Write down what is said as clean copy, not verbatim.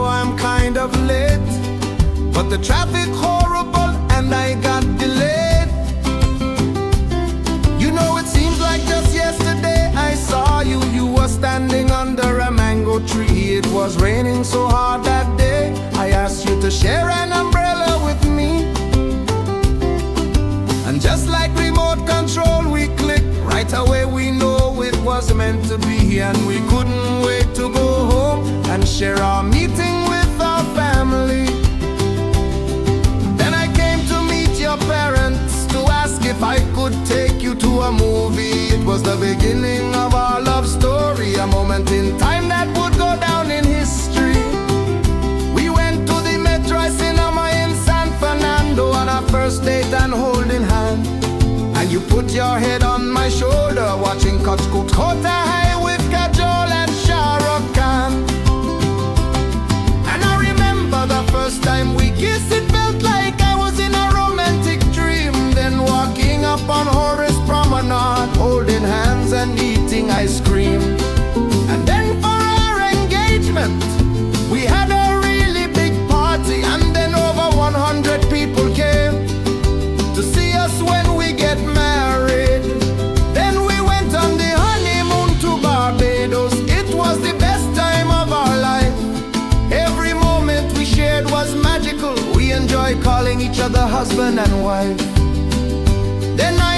know I'm kind of late, but the traffic horrible and I got delayed. You know, it seems like just yesterday I saw you. You were standing under a mango tree. It was raining so hard that day, I asked you to share an umbrella with me. And just like remote control, we clicked. Right away we know it was meant to be, and we couldn't wait to go home and share our meeting with our family. Then I came to meet your parents to ask if I could take you to a movie. It was the beginning of our love story, a moment in time that would go down in history. We went to the Metro Cinema in San Fernando on our first date and holding hands. And you put your head on my shoulder, watching Kota High with Kajol and Shah Rukh Khan. And I remember the first time we kissed, it felt like I was in a romantic dream. Then walking up on Horace Promenade, holding hands and eating ice cream. And then for our engagement, we had a really big party, and then over 100 people came to see us when we get married. Then we went on the honeymoon to Barbados. It was the best time of our life. Every moment we shared was magical. We enjoyed calling each other husband and wife. Then I